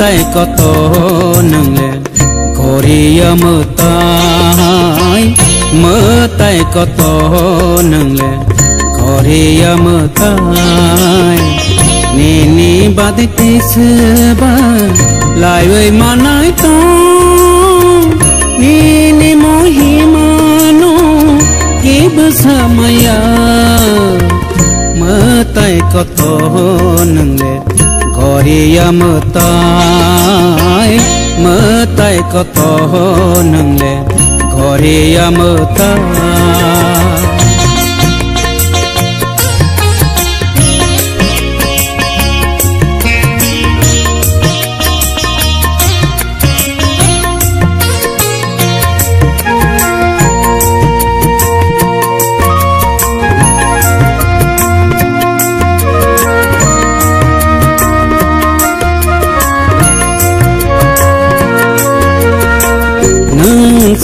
tay có to nâng lệ Korea mơ tay mơ tay có to nâng lệ Korea mơ tay ni ni ba ti ti sơ ba lại ơi mà nói to ni ni mo hi ma no ki bersamaya mơ tay có to nâng lệ Korea mơ tay có to nâng lệ Korea mơ tay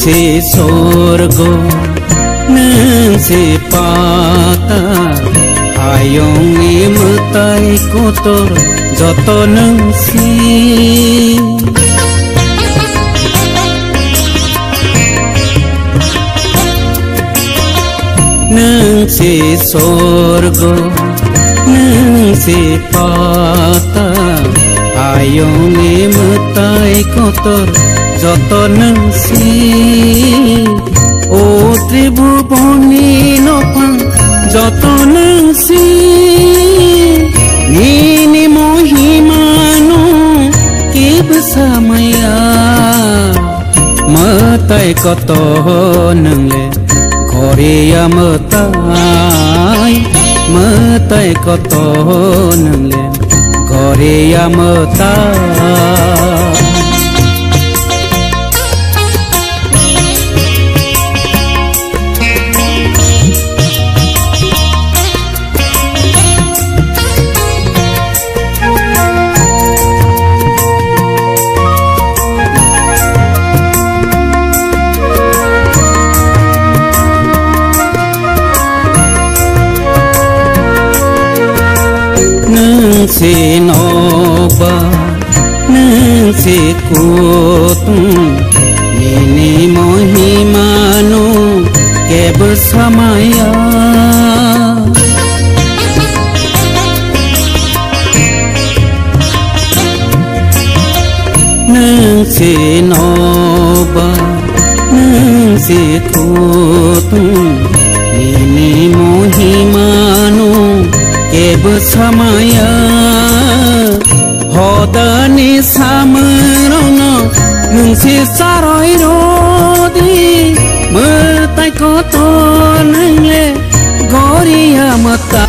से स्वर्ग नंग से पाता आयोंगे मुताई को तोर जतो नंगसी नंग से स्वर्ग नंग से पाता आयोंगे मुताई को तोर যতনসি ও ত্রিভুবনী নপা যতনসি নিনি মহিমানো কেব সময়া মতাই কত নংলে Korea মতাই কত নংলে Korea মতাই से नोबा नंग से कुतुं निनी महिमानो के bersamaya nang se noba nang se kutung nini mohimano ke bersamaya hodani samarona nung si saroi rodi mertai koto nang le Korea mata